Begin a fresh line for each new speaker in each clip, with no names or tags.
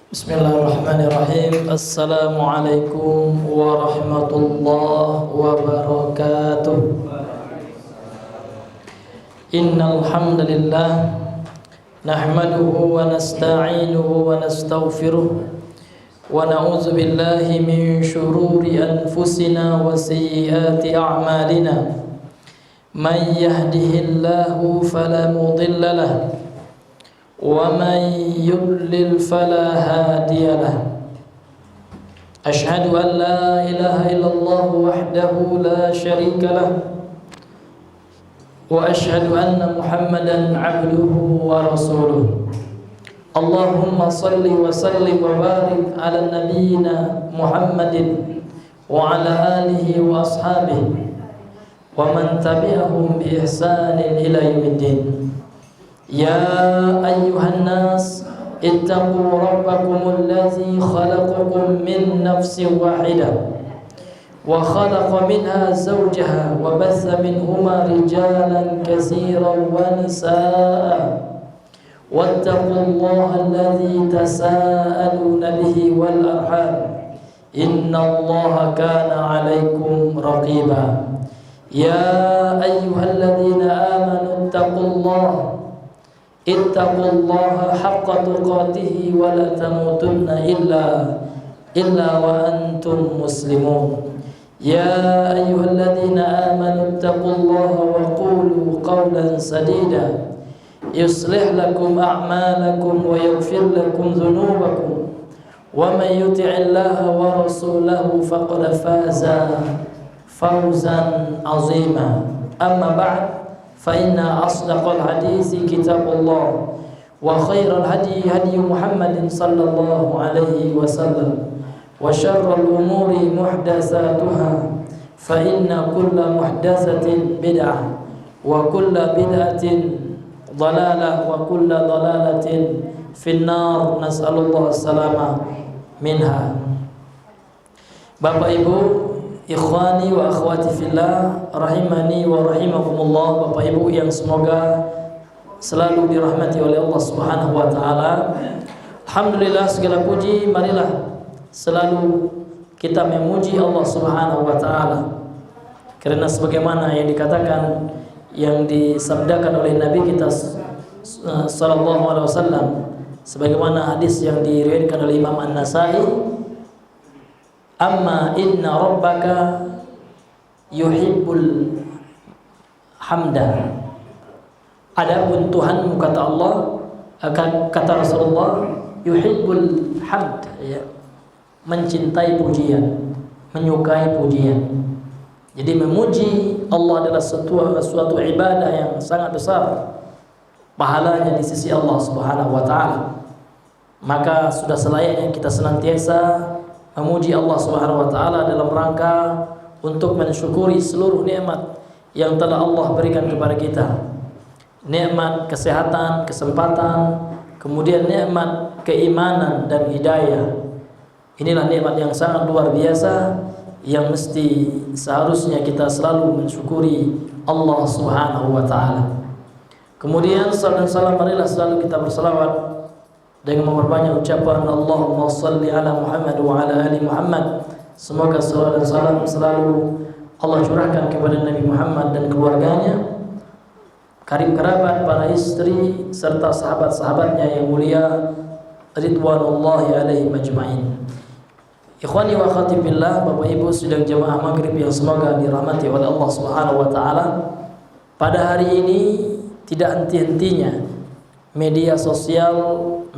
Bismillahirrahmanirrahim. Assalamualaikum warahmatullahi wabarakatuh. Innal hamdalillah nahmaduhu wa nasta'inuhu wa nastaghfiruh wa na'udzu billahi min shururi anfusina wa sayyiati a'malina. Man yahdihillahu fala mudilla lahu wa man yudlil fala hadiya lahu. Asyhadu an la ilaha illallah wahdahu la syarika lahu wa asyhadu anna Muhammadan abduhu wa rasuluh. Allahumma salli wa sallim wa barik ala nabiyyina Muhammadin wa ala alihi wa ashabihi wa man tabi'ahum bi ihsanin ila yaumiddin. Ya ayyuhan nas ittaqu rabbakumul ladzi khalaqakum min nafsin wahidah wa khalaqa minha zawjaha wa batha minhuma rijalan katsiran wa nisaa wattaqullaha alladzi tasaaluna bihi wal arham innallaha kana 'alaykum raqiba. Ya ayyuhalladzina amanu ittaqullaha haqqa tuqatih wa la tamutunna illa wa antum muslimun. Ya ayyuhalladzina amanu ittaqullaha wa qulu qawlan sadida yuslih lakum a'malakum wa yaghfir lakum dhunubakum wa man yuti'illaha wa rasulahu faqad faza fawzan 'azima. Amma ba'd, fa inna asdaqal hadisi kitabullah wa khairal hadi hadi Muhammadin sallallahu alaihi wasallam wa syarrul umuri muhdatsatuha fa inna kulla muhdatsatin bid'ah wa kulla bid'atin dhalalah wa kulla dhalalatin finnar. Nas'alullah as-salama minha. Bapak Ibu, ikhwani wa akhwati fillah, rahimani wa rahimakumullah. Bapak Ibu yang semoga selalu dirahmati oleh Allah Subhanahu wa taala. Alhamdulillah, segala puji marilah selalu kita memuji Allah Subhanahu wa taala. Karena sebagaimana yang dikatakan, yang disabdakan oleh Nabi kita sallallahu alaihi wasallam, sebagaimana hadis yang diriwayatkan oleh Imam An-Nasa'i, amma inna rabbaka yuhibbul hamda. Adapun Tuhanmu, kata Allah, kata Rasulullah, yuhibbul hamd, ya, mencintai pujian, menyukai pujian. Jadi memuji Allah adalah suatu ibadah yang sangat besar pahalanya di sisi Allah Subhanahu wa taala. Maka sudah selayaknya kita senantiasa memuji Allah Subhanahu wa taala dalam rangka untuk mensyukuri seluruh nikmat yang telah Allah berikan kepada kita. Nikmat kesehatan, kesempatan, kemudian nikmat keimanan dan hidayah. Inilah nikmat yang sangat luar biasa yang mesti seharusnya kita selalu mensyukuri Allah Subhanahu wa taala. Kemudian salam dan salam marilah selalu kita berselawat dengan memperbanyak ucapan Allahumma salli ala Muhammad wa ala ali Muhammad. Semoga salawat dan salam selalu Allah curahkan kepada Nabi Muhammad dan keluarganya, karib kerabat, para istri serta sahabat-sahabatnya yang mulia ridwanullahi alaihim ajma'in. Ikhwani wa akhwati fillah, Bapak Ibu sidang jamaah maghrib yang semoga dirahmati oleh Allah Subhanahu wa taala. Pada hari ini tidak henti-hentinya media sosial,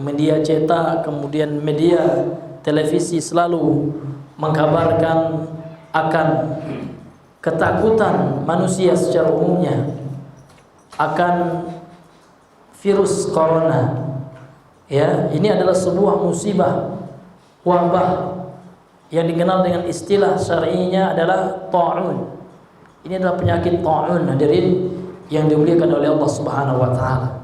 media cetak, kemudian media televisi selalu mengkabarkan akan ketakutan manusia secara umumnya akan virus corona. Ya, ini adalah sebuah musibah, wabah yang dikenal dengan istilah syar'inya adalah ta'un. Ini adalah penyakit ta'un, hadirin yang dimuliakan oleh Allah Subhanahu wa taala.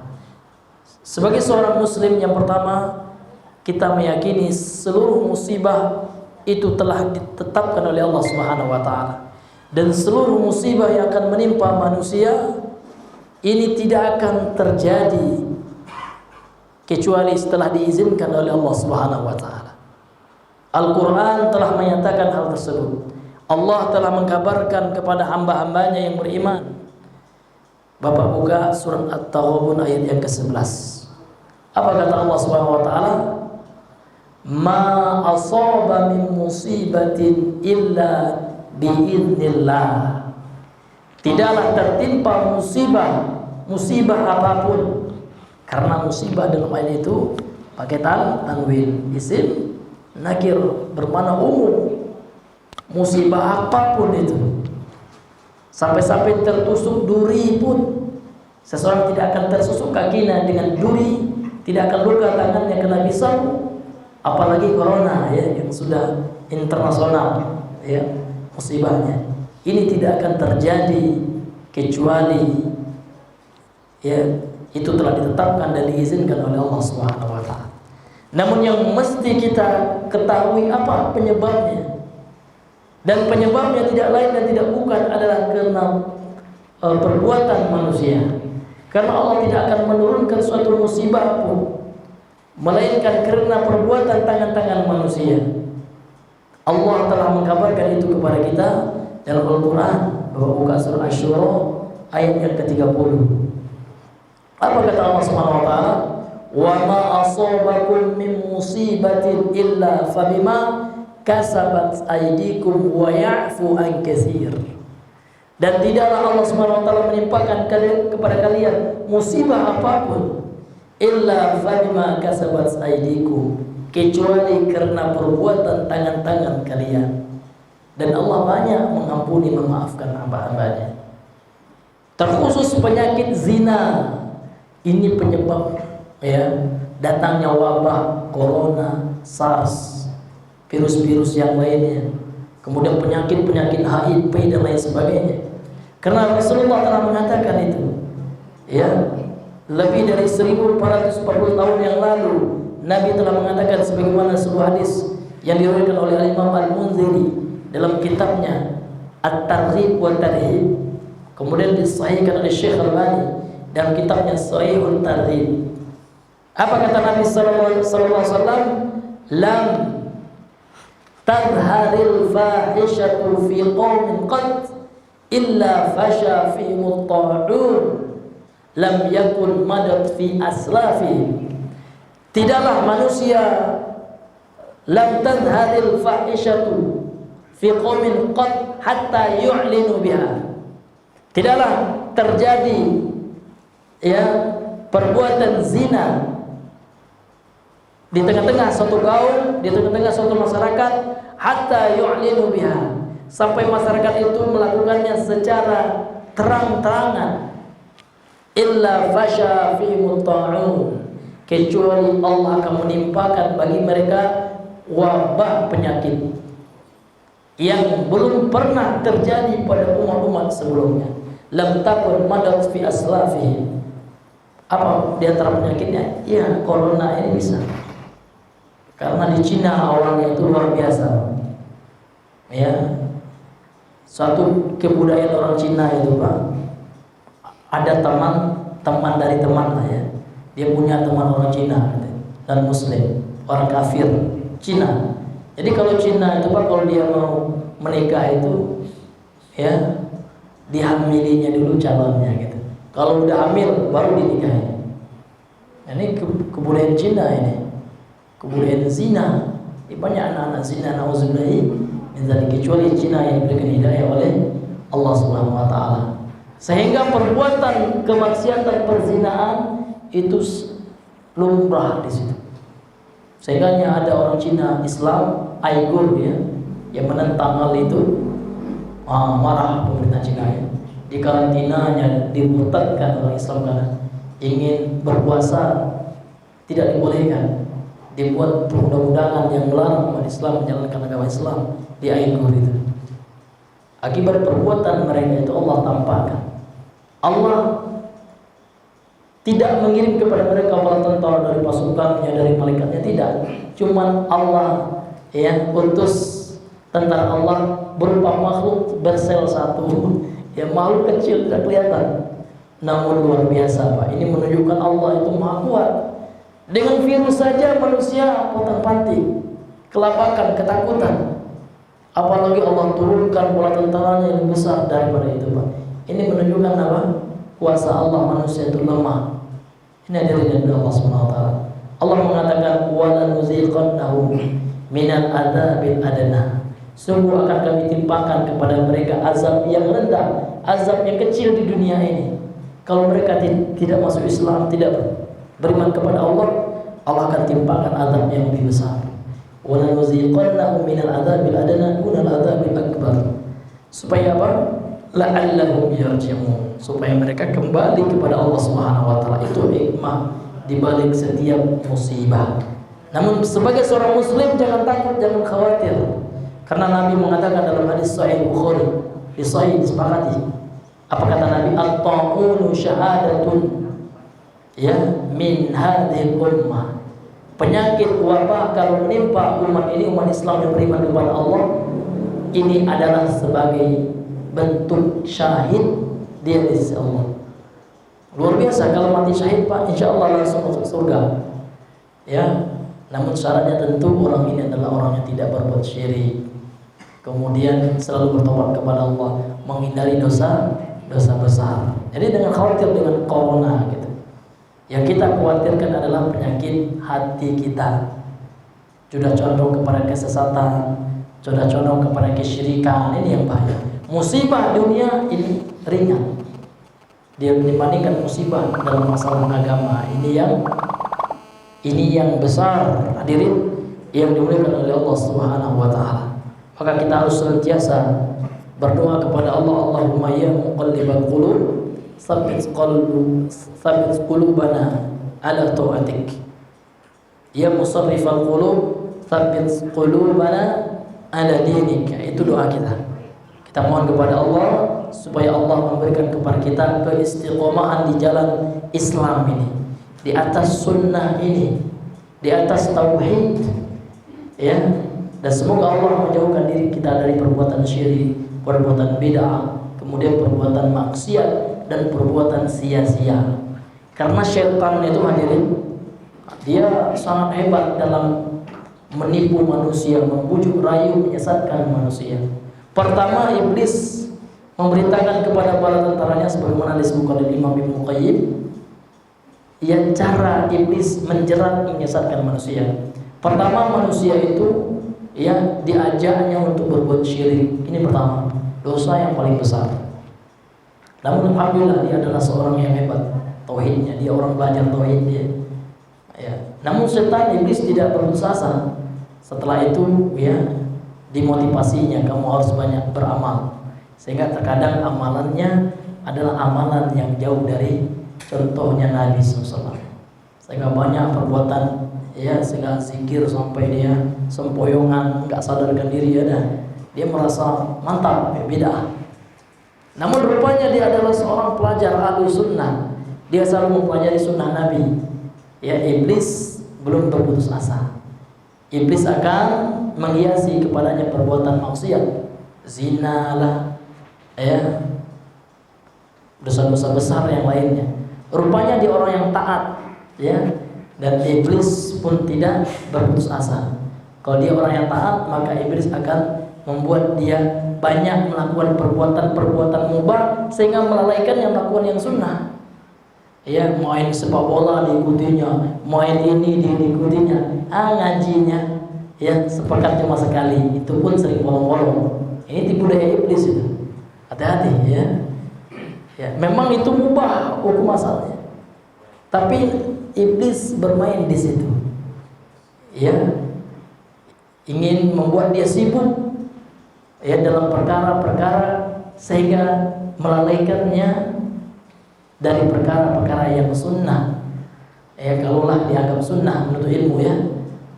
Sebagai seorang muslim, yang pertama kita meyakini seluruh musibah itu telah ditetapkan oleh Allah Subhanahu wa taala, dan seluruh musibah yang akan menimpa manusia ini tidak akan terjadi kecuali setelah diizinkan oleh Allah Subhanahu wa taala. Al-Qur'an telah menyatakan hal tersebut. Allah telah mengkabarkan kepada hamba-hambanya yang beriman. Bapak buka surat At-Taghabun ayat yang ke-11. Apa kata Allah Subhanahu wa taala? Ma asaba min musibatin illa biiznillah. Tidaklah tertimpa musibah apapun, karena musibah dalam ayat itu pakai tanwin, isim nakir, bermakna umum. Musibah apapun itu, sampai-sampai tertusuk duri pun, seseorang tidak akan tersusuk kakinya dengan duri, tidak akan luka tangannya kena pisau, apalagi corona ya, yang sudah internasional ya musibahnya. Ini tidak akan terjadi kecuali ya itu telah ditetapkan dan diizinkan oleh Allah Subhanahu wa taala. Namun yang mesti kita ketahui apa penyebabnya. Dan penyebabnya tidak lain dan tidak bukan adalah karena perbuatan manusia. Karena Allah tidak akan menurunkan suatu musibah pun melainkan karena perbuatan tangan-tangan manusia. Allah telah mengkabarkan itu kepada kita dalam Al-Quran. Bapak buka surah Asy-Syura ayat yang ke-30. Apa kata Allah Subhanahu wa taala? Wa ma asabakum min musibatin illa fabima kasabat aydikum wa ya'fu an katsir. Dan tidaklah Allah Subhanahu wa taala menimpakan kepada kalian musibah apapun illa fabima kasabat aydikum, kecuali karena perbuatan tangan-tangan kalian. Dan Allah banyak mengampuni, memaafkan hamba-hambanya. Terkhusus penyakit zina, ini penyebab ya datangnya wabah, corona, SARS, virus-virus yang lainnya, kemudian penyakit-penyakit HIV dan lain sebagainya. Karena Rasulullah telah mengatakan itu, ya, lebih dari 1440 tahun yang lalu Nabi telah mengatakan sebagaimana sebuah hadis yang diriwayatkan oleh Imam Al-Munziri dalam kitabnya At-Targhib wa Tarhib, kemudian disahihkan oleh Syekh Al-Albani dalam kitabnya Shahihut Targhib. Apa kata Nabi sallallahu alaihi wasallam? Lam tadharil fahishatu fi qaumin qad illa fasha fi mutta'un lam yakun madat fi aslafi. Tidaklah manusia lam tadharil fahishatu fi qaumin qad hatta yu'linu biha. Tidaklah terjadi ya perbuatan zina di tengah-tengah suatu kaum, di tengah-tengah suatu masyarakat, hatta yu'linu biha, sampai masyarakat itu melakukannya secara terang-terangan, illa fasha fi mutta'un, kecuali Allah akan menimpakan bagi mereka wabah penyakit yang belum pernah terjadi pada umat-umat sebelumnya. Lam takun madat fi aslafihim. Apa di antara penyakitnya? Ya, corona ini bisa. Karena di Cina awalnya itu luar biasa. Ya. Suatu kebudayaan orang Cina itu, Pak. Ada teman dari teman lah ya. Dia punya teman orang Cina dan Muslim, orang kafir Cina. Jadi kalau Cina itu, Pak, kalau dia mau menikah itu ya dihamilinya dulu calonnya gitu. Kalau udah hamil baru dinikahi. Ini kebudayaan Cina ini. Kebudayaan zina. Banyak anak-anak zina, nauzubillahi min dzalik, kecuali Cina yang diberikan hidayah oleh Allah Subhanahu wa taala. Sehingga perbuatan kemaksiatan perzinaan itu lumrah di situ. Sehingga ada orang Cina Islam Aigur ya yang menentang hal itu, marah pemerintah Cina ya. Di karantinanya, dimurtadkan orang Islam karena ingin berpuasa tidak dibolehkan. Dibuat perundang-undangan yang melarang umat Islam menjalankan agama Islam di Aigur itu. Akibat perbuatan mereka itu Allah tampakkan. Allah tidak mengirim kepada mereka bala tentara dari pasukannya, dari malaikatnya, tidak. Cuman Allah ya utus tentara Allah berupa makhluk bersel satu. Ya, makhluk kecil tidak kelihatan, namun luar biasa, Pak. Ini menunjukkan Allah itu Maha Kuat. Dengan virus saja manusia potong-panting, kelabakan, ketakutan. Apalagi Allah turunkan bola tentaranya yang besar daripada itu, Pak. Ini menunjukkan apa? Kuasa Allah, manusia itu lemah. Ini dari Allah Subhanahu wa taala. Allah mengatakan wala nuziqannahum minal adzabil adna. Sungguh akan kami timpakan kepada mereka azab yang rendah, azab yang kecil di dunia ini. Kalau mereka tidak masuk Islam, tidak beriman kepada Allah, Allah akan timpakan azab yang lebih besar. Wala nuziqannahum minal adzabil adna dunal adzabil akbar. Supaya apa? La'allahum yarji'un. Supaya mereka kembali kepada Allah Subhanahu wa taala. Itu hikmah di balik setiap musibah. Namun sebagai seorang muslim jangan takut, jangan khawatir. Karena Nabi mengatakan dalam hadis sahih Bukhari, di sahih disepakati. Apa kata Nabi? At-ta'unu syahadatun ya min hadhil ummah. Penyakit wabah kalau menimpa umat ini, umat Islam yang beriman kepada Allah, ini adalah sebagai bentuk syahid dia di sisi Allah. Luar biasa kalau mati syahid, Pak, insya Allah langsung masuk surga. Ya, namun syaratnya tentu orang ini adalah orang yang tidak berbuat syirik, kemudian selalu bertobat kepada Allah, menghindari dosa besar. Jadi dengan khawatir dengan corona gitu. Yang kita khawatirkan adalah penyakit hati kita. Sudah condong kepada kesesatan, sudah condong kepada kesyirikan, ini yang bahaya. Musibah dunia ini ringan, dia dibandingkan musibah dalam masalah agama ini yang besar, hadirin yang dimuliakan oleh Allah Subhanahu wa taala. Maka kita harus senantiasa berdoa kepada Allah, Allahumma ya muqallibal qulub tsabbit qulubana ala ta'atik, ya musarrifal qulub tsabbit qulubana ala dinik. Itu doa kita. Kita mohon kepada Allah supaya Allah memberikan kepada kita keistiqomahan di jalan Islam ini, di atas sunnah ini, di atas tauhid, ya. Dan semoga Allah menjauhkan diri kita dari perbuatan syirik, perbuatan bid'ah, kemudian perbuatan maksiat dan perbuatan sia-sia. Karena syaitan itu, hadirin, dia sangat hebat dalam menipu manusia, membujuk rayu, menyesatkan manusia. Pertama, iblis memerintahkan kepada para tentaranya sebagaimana disebutkan oleh Imam Ibnu Qayyim, yang cara iblis menjerat, menyesatkan manusia. Pertama, manusia itu ya diajaknya untuk berbuat syirik. Ini pertama, dosa yang paling besar. Namun alhamdulillah dia adalah seorang yang hebat tauhidnya, dia orang belajar tauhid dia. Ya. Namun setan iblis tidak berputus asa. Setelah itu ya dimotivasinya, kamu harus banyak beramal, sehingga terkadang amalannya adalah amalan yang jauh dari contohnya Nabi SAW. Sehingga banyak perbuatan ya, sehingga zikir sampai dia sempoyongan, nggak sadarkan diri, ya dia merasa mantap, beda. Namun rupanya dia adalah seorang pelajar ahlu sunnah, dia selalu mempelajari sunnah Nabi. Ya, iblis belum berputus asa. Iblis akan menghiasi kepadanya perbuatan maksiat, zina lah, ya, dosa-dosa besar yang lainnya. Rupanya dia orang yang taat, ya, dan iblis pun tidak berputus asa. Kalau dia orang yang taat, maka iblis akan membuat dia banyak melakukan perbuatan-perbuatan mubah sehingga melalaikan yang melakukan yang sunnah. Ya, main sepak bola diikutinya, main ini diikutinya, ngajinya ya sepekan cuma sekali, itu pun sering bolong-bolong. Ini tipu daya iblis itu. Hati-hati ya. Ya, memang itu mubah hukum asalnya, tapi iblis bermain di situ. Ya, ingin membuat dia sibuk ya dalam perkara-perkara sehingga melalaikannya dari perkara-perkara yang sunnah. Ya, kalaulah dianggap sunnah menurut ilmu ya,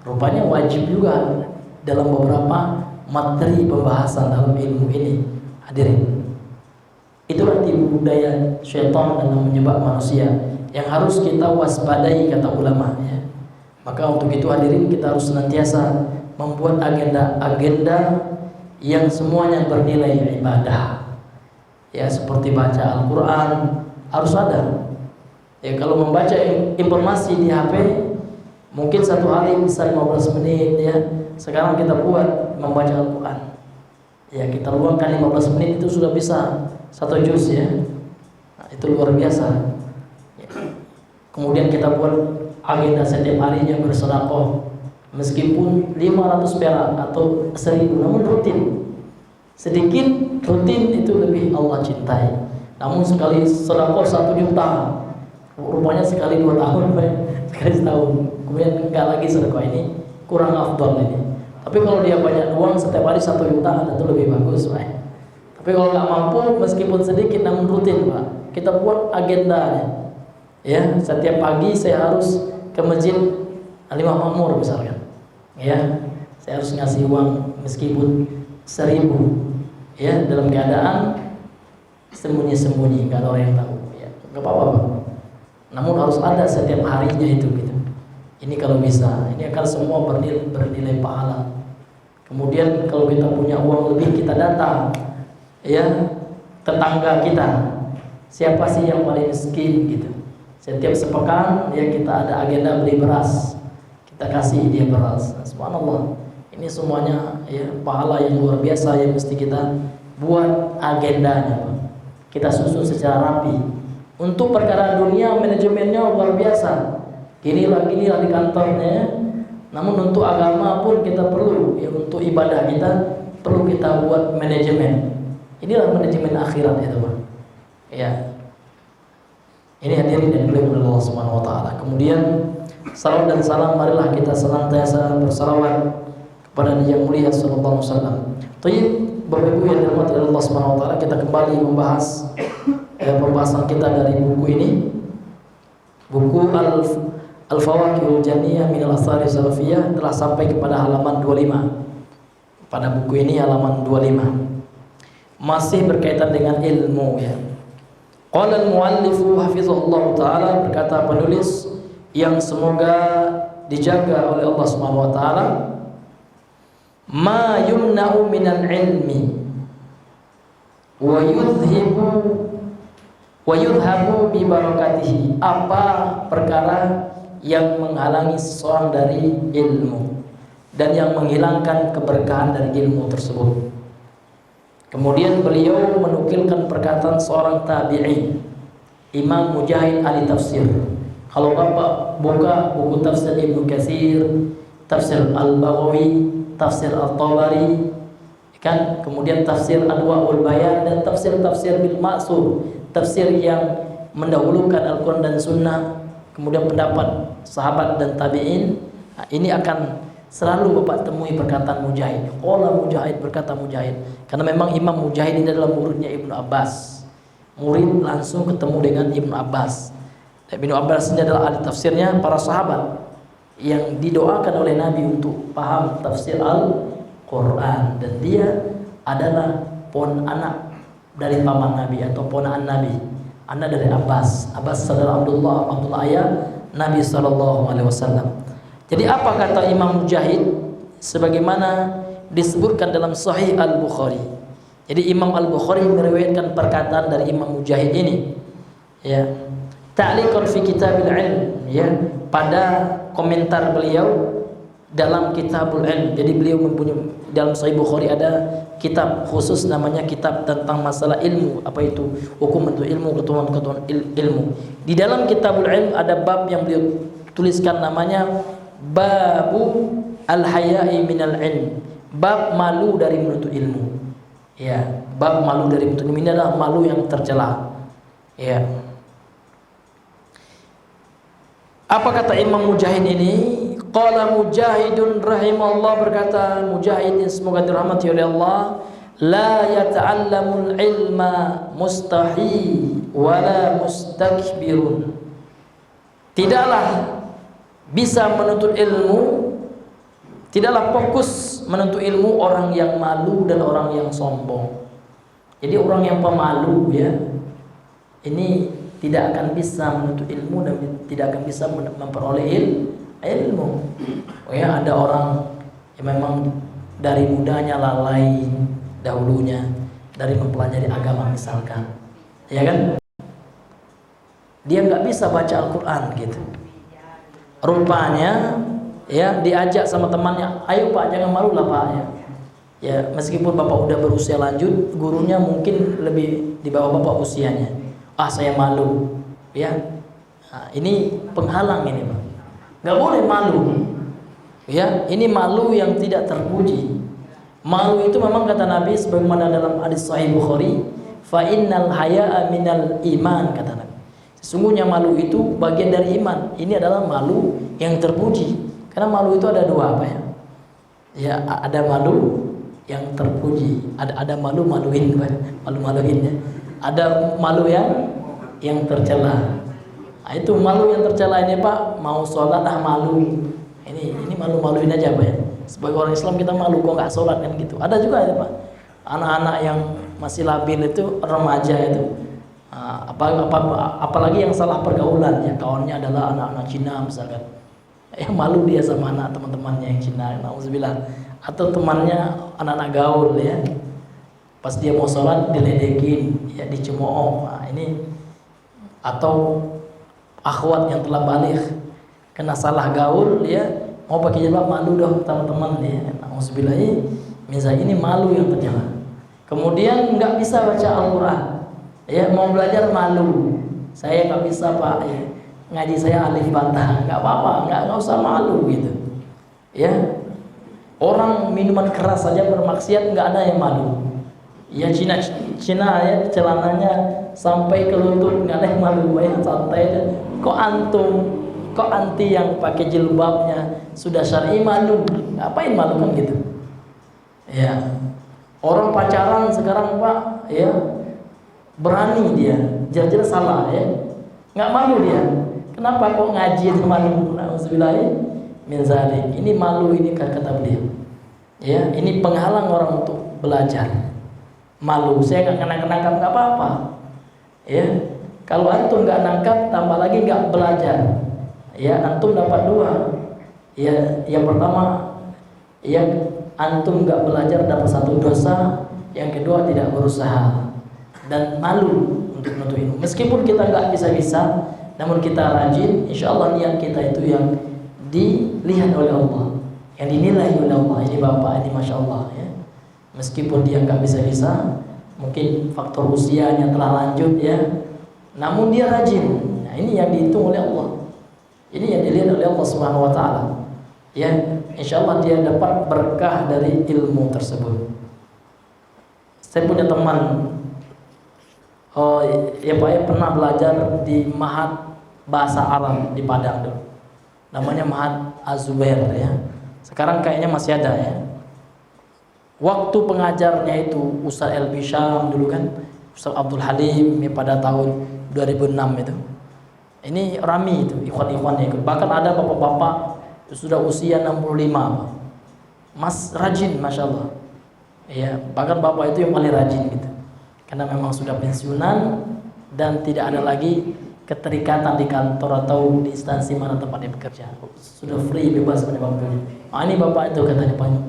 rupanya wajib juga dalam beberapa materi pembahasan dalam ilmu ini. Hadirin, itulah tipu daya syaitan dalam menyebab manusia yang harus kita waspadai, kata ulama ya. Maka untuk itu hadirin, kita harus senantiasa membuat agenda-agenda yang semuanya bernilai ibadah. Ya, seperti baca Al-Quran harus ada. Ya, kalau membaca informasi di HP Mungkin satu hari bisa 15 menit ya. Sekarang kita buat membaca Al-Quran. Ya, kita luangkan 15 menit itu sudah bisa satu juz ya. Nah, itu luar biasa. Ya. Kemudian kita buat agenda setiap harinya bersedekah. Meskipun 500 perak atau 1000, namun rutin. Sedikit rutin itu lebih Allah cintai. Namun sekali sedekah 1 juta, rupanya sekali 2 tahun, sekali setahun. Kemudian enggak lagi sedekah, ini kurang afdal ini. Tapi kalau dia banyak uang setiap hari 1 juta, itu lebih bagus, Pak. Tapi kalau nggak mampu, meskipun sedikit namun rutin, Pak, kita buat agendanya. Ya, setiap pagi saya harus ke masjid Alimah Makmur misalkan. Ya, saya harus ngasih uang meskipun 1000. Ya, dalam keadaan sembunyi-sembunyi, nggak ada orang yang tahu. Ya, nggak apa-apa, Pak. Namun harus ada setiap harinya itu gitu. Ini kalau bisa, ini akan semua bernilai pahala. Kemudian kalau kita punya uang lebih, kita datang ya tetangga kita, siapa sih yang paling miskin gitu. Setiap sepekan ya kita ada agenda beli beras, kita kasih dia beras. Subhanallah, ini semuanya ya pahala yang luar biasa yang mesti kita buat agendanya, Pak. Kita susun secara rapi. Untuk perkara dunia manajemennya luar biasa. Ginilah di kantornya. Namun untuk agama pun kita perlu ya, untuk ibadah kita perlu kita buat manajemen. Inilah manajemen akhirat itu, Pak. Ya. Ini hadirin dan dimuliakan Allah Subhanahu wa taala. Kemudian salawat dan salam marilah kita senantiasa bersalawat kepada Nabi yang mulia sallallahu alaihi wasallam. Thayyib, Bapak Ibu yang dirahmati Allah Subhanahu wa taala, kita kembali membahas pembahasan kita dari buku ini. Buku Al-Fawaqihul Janiyah min al-Athari Salafiyah telah sampai kepada halaman 25. Pada buku ini halaman 25. Masih berkaitan dengan ilmu ya. Qala al-muallifu hafizahullah taala, berkata penulis yang semoga dijaga oleh Allah Subhanahu wa taala, ma yumna'u minal ilmi wa yudhabu bi barakatihi, apa perkara yang menghalangi seseorang dari ilmu dan yang menghilangkan keberkahan dari ilmu tersebut. Kemudian beliau menukilkan perkataan seorang tabi'in, Imam Mujahid ahli tafsir. Kalau Bapak buka buku tafsir Ibnu Katsir, tafsir Al-Baghawi, tafsir At-Tabari, kan, kemudian tafsir Adwaul Bayan dan tafsir-tafsir bil Ma'sur, tafsir yang mendahulukan Al-Quran dan Sunnah, kemudian pendapat sahabat dan tabi'in. Nah, ini akan selalu Bapak temui perkataan Mujahid. Qala Mujahid, berkata Mujahid. Karena memang Imam Mujahid ini adalah muridnya Ibnu Abbas. Murid langsung ketemu dengan Ibnu Abbas. Dan Ibnu Abbas ini adalah ahli tafsirnya para sahabat yang didoakan oleh Nabi untuk paham tafsir Al-Quran. Dan dia adalah anak dari paman Nabi atau ponakan Nabi, anak dari Abbas. Abbas saudara Abdullah ayah Nabi SAW. Jadi apa kata Imam Mujahid sebagaimana disebutkan dalam Sahih Al-Bukhari. Jadi Imam Al-Bukhari meriwayatkan perkataan dari Imam Mujahid ini. Ya. Ta'liqan fi Kitabil Ilm, ya, pada komentar beliau dalam Kitabul Ilm. Jadi beliau mempunyai dalam Sahih Bukhari ada kitab khusus namanya kitab tentang masalah ilmu, apa itu hukum untuk ilmu, ketentuan ilmu. Di dalam Kitabul Ilm ada bab yang beliau tuliskan namanya Babu al-haya'i minal ilm, bab malu dari menuntut ilmu. Ya, bab malu dari menuntut ilmu ini adalah malu yang tercela. Ya. Apa kata Imam Mujahid ini? Qala Mujahidun rahimahullah, berkata Mujahid semoga dirahmati oleh Allah, la yata'allamul ilma mustahi wala mustakbirun. Tidaklah bisa menuntut ilmu, tidaklah fokus menuntut ilmu orang yang malu dan orang yang sombong. Jadi orang yang pemalu ya, ini tidak akan bisa menuntut ilmu dan tidak akan bisa memperoleh ilmu. Oh ya, ada orang yang memang dari mudanya lalai dahulunya dari mempelajari agama misalkan, ya kan? Dia nggak bisa baca Al-Quran gitu. Rupanya ya diajak sama temannya, ayo Pak jangan malu lah Pak ya. Ya meskipun bapak udah berusia lanjut, gurunya mungkin lebih di bawah bapak usianya. Ah saya malu ya. Nah, ini penghalang ini Pak. Nggak boleh malu. Ya ini malu yang tidak terpuji. Malu itu memang kata Nabi sebagaimana dalam hadis Sahih Bukhari, fa innal haya'a minal iman kata Nabi. Sesungguhnya malu itu bagian dari iman. Ini adalah malu yang terpuji. Karena malu itu ada dua apa ya? Ya ada malu yang terpuji, ada malu-maluin, malu-maluin ya. Ada malu yang tercela. Nah, itu malu yang tercela ini Pak, mau sholat malu. Ini malu-maluin aja Pak ya. Sebagai orang Islam kita malu kok nggak sholat kan gitu. Ada juga ya Pak, anak-anak yang masih labil itu, remaja itu. Apalagi yang salah pergaulan ya, kawannya adalah anak-anak Cina misalkan, malu dia sama anak teman-temannya yang Cina, nauzubillah, atau temannya anak-anak gaul ya, pas dia mau sholat diledekin ya, dicemooh. Nah, ini atau akhwat yang telah balik kena salah gaul ya, mau pakai jilbab malu dong teman-teman ya, nauzubillah. Misalnya ini malu yang tercela. Kemudian nggak bisa baca Al-Quran ya, mau belajar malu, saya nggak bisa Pak ya, ngaji saya alif bata, nggak apa-apa, nggak usah malu gitu ya. Orang minuman keras saja bermaksiat nggak ada yang malu ya. Cina ya, celananya sampai ke lutut nggak ada yang malu ya, santai aja. Kok anti yang pakai jilbabnya sudah syar'i malu, ngapain malu kan gitu ya. Orang pacaran sekarang Pak ya, berani dia, jelas-jelas salah ya, nggak malu dia. Kenapa kok ngaji itu malu? Nauzubillah min zalik. Ini malu, ini kata beliau. Ya, ini penghalang orang untuk belajar. Malu, saya nggak nangkap nggak apa-apa. Ya, kalau antum nggak nangkap, tambah lagi nggak belajar. Ya, antum dapat dua. Ya, yang pertama, ya antum nggak belajar dapat satu dosa. Yang kedua tidak berusaha dan malu untuk menuntut ilmu. Meskipun kita nggak bisa-bisa, namun kita rajin, insya Allah niat kita itu yang dilihat oleh Allah, yang dinilai oleh Allah. Ini bapak ini masya Allah ya. Meskipun dia nggak bisa-bisa, mungkin faktor usianya telah lanjut ya, namun dia rajin. Nah, ini yang dihitung oleh Allah. Ini yang dilihat oleh Allah Subhanahu Wa Taala. Ya, insya Allah dia dapat berkah dari ilmu tersebut. Saya punya teman. Oh ya Pak ya, pernah belajar di Mahat Bahasa Arab di Padang dulu. Namanya Mahat Az-Zubair ya. Sekarang kayaknya masih ada ya. Waktu pengajarnya itu Ustaz Elbi Syam dulu kan, Ustaz Abdul Halim ya, pada tahun 2006 itu. Ini rami itu ikhwan-ikhwannya ikut. Bahkan ada bapak-bapak sudah usia 65. Mas rajin Masya Allah. Ya, bahkan bapak itu yang paling rajin gitu. Karena memang sudah pensiunan dan tidak ada lagi keterikatan di kantor atau di instansi mana tempat dia bekerja, sudah free, bebas pada waktunya. Nah, ini bapak itu katanya paling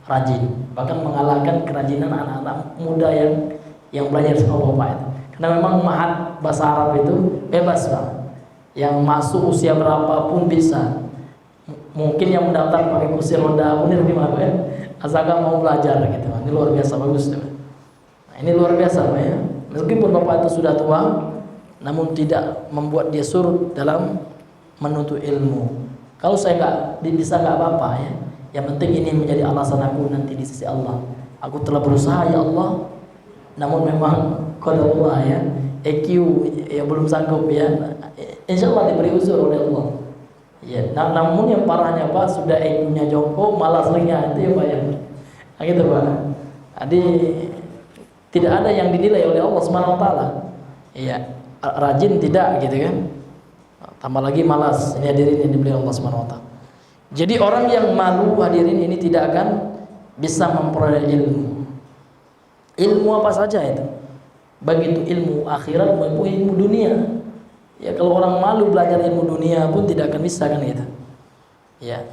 rajin, bahkan mengalahkan kerajinan anak-anak muda yang belajar sama bapak itu. Karena memang Mahat Bahasa Arab itu bebas Pak, yang masuk usia berapapun bisa. Mungkin yang mendaftar pakai kursi roda pun lebih malu ya, asalkan mau belajar gitu. Ini luar biasa bagus ya. Ini luar biasa Pak ya. Meskipun bapak itu sudah tua, namun tidak membuat dia surut dalam menuntut ilmu. Kalau saya nggak bisa nggak apa-apa ya. Yang penting ini menjadi alasan aku nanti di sisi Allah. Aku telah berusaha ya Allah, namun memang qadarullah ya, EQ ya belum sanggup ya. Insya Allah diberi uzur oleh Allah. Ya, namun yang parahnya Pak, sudah EQ-nya jongkok, malas ringan itu ya Pak ya. Nah, gitu Pak. Jadi tidak ada yang dinilai oleh Allah Subhanahu Wa Taala. Iya, rajin tidak gitu kan. Tambah lagi malas. Ini hadirin yang diberi Allah Subhanahu Wa Taala. Jadi orang yang malu hadirin ini tidak akan bisa memperoleh ilmu. Ilmu apa saja itu. Baik itu ilmu akhirat maupun ilmu dunia. Ya kalau orang malu belajar ilmu dunia pun tidak akan bisa kan gitu. Ya.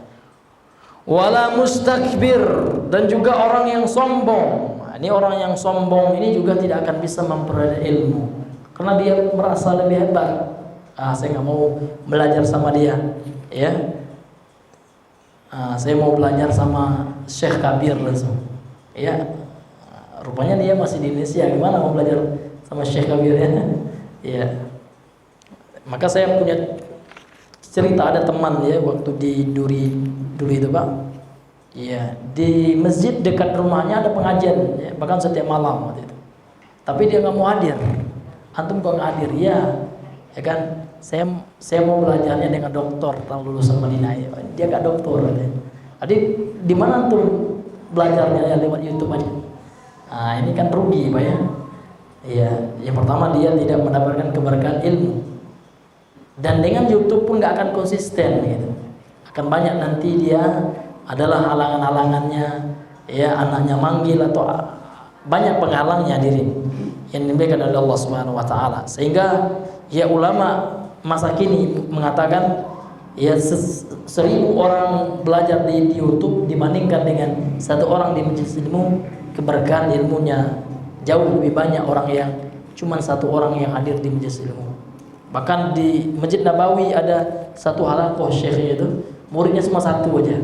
Wala mustakbir, dan juga orang yang sombong. Ini orang yang sombong ini juga tidak akan bisa memperoleh ilmu karena dia merasa lebih hebat. saya nggak mau belajar sama dia, ya. Saya mau belajar sama Syekh Kabir langsung, ya. Rupanya dia masih di Indonesia, gimana mau belajar sama Syekh Kabir ya? Ya. Maka saya punya cerita, ada teman ya waktu di Duri itu Pak. Ya, di masjid dekat rumahnya ada pengajian, ya, bahkan setiap malam waktu itu. Tapi dia nggak mau hadir. Antum kok nggak hadir? Ya kan? Saya mau belajarnya dengan doktor tahun lulusan Madinah. Ya. Dia nggak doktor. Ya. Jadi di mana antum belajarnya ya lewat YouTube aja? Nah, ini kan rugi Pak ya. Iya, yang pertama dia tidak mendapatkan keberkahan ilmu. Dan dengan YouTube pun nggak akan konsisten gitu. Akan banyak nanti dia adalah halangan-halangannya, ya, anaknya manggil atau banyak penghalangnya diri yang diberikan oleh Allah Subhanahu wa taala. Sehingga ya ulama masa kini mengatakan ya 1000 orang belajar di YouTube dibandingkan dengan 1 orang di majelis ilmu, keberkahan ilmunya jauh lebih banyak orang yang cuma 1 orang yang hadir di majelis ilmu. Bahkan di Masjid Nabawi ada 1 halaqah syekh itu, muridnya cuma 1 aja.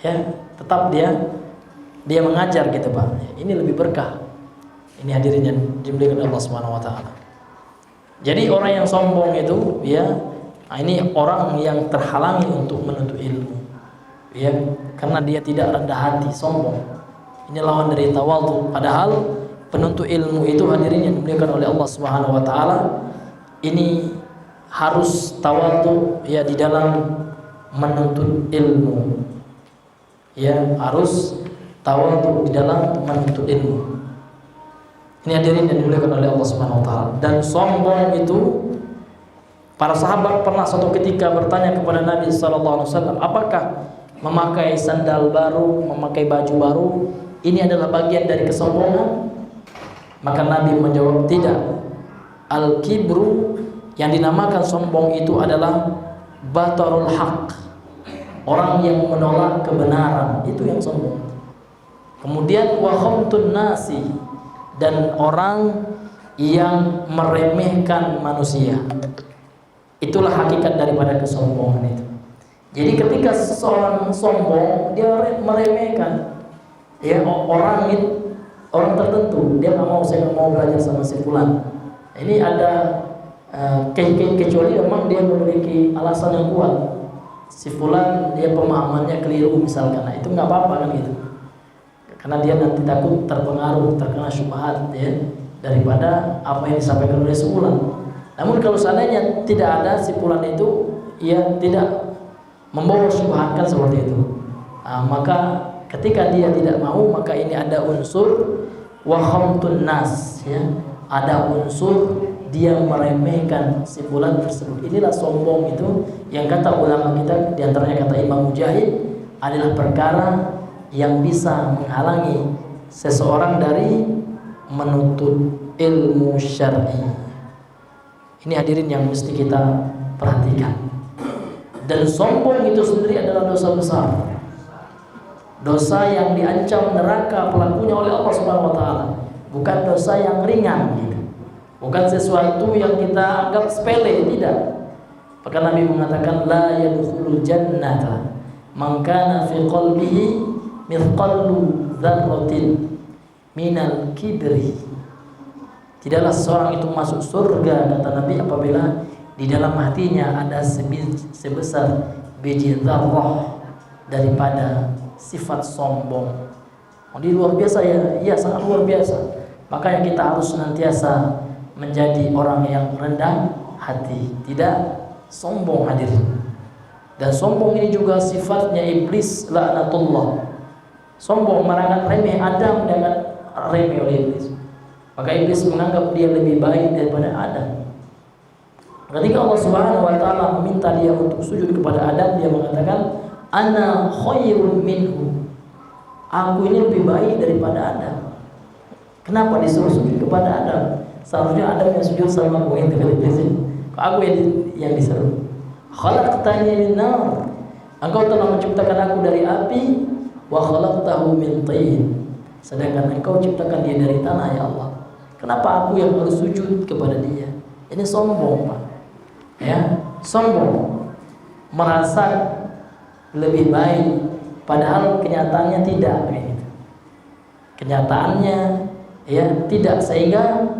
Ya, tetap dia mengajar gitu Pak. Ini lebih berkah. Ini hadirin yang dimuliakan Allah Subhanahu wa taala. Jadi orang yang sombong itu ya, ini orang yang terhalangi untuk menuntut ilmu. Ya, karena dia tidak rendah hati, sombong. Ini lawan dari tawadhu. Padahal penuntut ilmu itu hadirin yang dimuliakan oleh Allah Subhanahu wa taala, ini harus tawadhu ya di dalam menuntut ilmu. Ya, harus tawadhu di dalam menuntut ilmu. Ini hadirin yang dimuliakan oleh Allah Subhanahu wa taala. Dan sombong itu, para sahabat pernah suatu ketika bertanya kepada Nabi sallallahu alaihi wasallam, apakah memakai sandal baru, memakai baju baru ini adalah bagian dari kesombongan? Maka Nabi menjawab, tidak. Al-kibru, yang dinamakan sombong itu adalah batarul haq, orang yang menolak kebenaran, itu yang sombong. Kemudian wa khamtun nasi, dan orang yang meremehkan manusia. Itulah hakikat daripada kesombongan itu. Jadi ketika seseorang sombong, dia meremehkan ya orang tertentu. Dia nggak mau, saya nggak mau belajar sama si fulan. Ini ada kecuali memang dia memiliki alasan yang kuat. Si fulan dia pemahamannya keliru misalkan, nah itu nggak apa-apa kan gitu. Karena dia nanti takut terpengaruh, terkena syubhat ya, daripada apa yang disampaikan oleh si fulan. Namun kalau seandainya tidak ada si fulan itu, ia tidak membawa syubhat kan seperti itu. Maka ketika dia tidak mau, maka ini ada unsur wa khamtun nas ya. Ada unsur dia meremehkan si fulan tersebut. Inilah sombong itu yang kata ulama kita, diantaranya kata Imam Mujahid, adalah perkara yang bisa menghalangi seseorang dari menuntut ilmu syar'i. Ini hadirin yang mesti kita perhatikan. Dan sombong itu sendiri adalah dosa besar. Dosa yang diancam neraka pelakunya oleh Allah Subhanahu wa taala. Bukan dosa yang ringan gitu. Bukan sesuatu yang kita anggap sepele, tidak. Maka Nabi mengatakan la yadkhulul jannata man kana fi qalbihi mithqalu dzarratin minal kibri. Tidaklah seorang itu masuk surga, kata Nabi, apabila di dalam hatinya ada sebesar biji dzarrah daripada sifat sombong. Ini luar biasa ya, iya sangat luar biasa. Makanya kita harus senantiasa menjadi orang yang rendah hati, tidak sombong hadirin. Dan sombong ini juga sifatnya iblis laknatullah. Sombong merangat remeh Adam dengan remeh oleh iblis. Maka iblis menganggap dia lebih baik daripada Adam. Ketika Allah Subhanahu wa taala meminta dia untuk sujud kepada Adam, dia mengatakan ana khairun minhu. Aku ini lebih baik daripada Adam. Kenapa disuruh sujud kepada Adam? Seharusnya Adam yang sujud sama aku, itu kali iblis. Aku yang disuruh. Khalaqtani min nar. Engkau telah menciptakan aku dari api, wa khalaqtahu min tin. Sedangkan engkau ciptakan dia dari tanah, ya Allah. Kenapa aku yang harus sujud kepada dia? Ini sombong, Pak. ya, sombong, merasa lebih baik, padahal kenyataannya tidak, gitu. Kenyataannya ya tidak, sehingga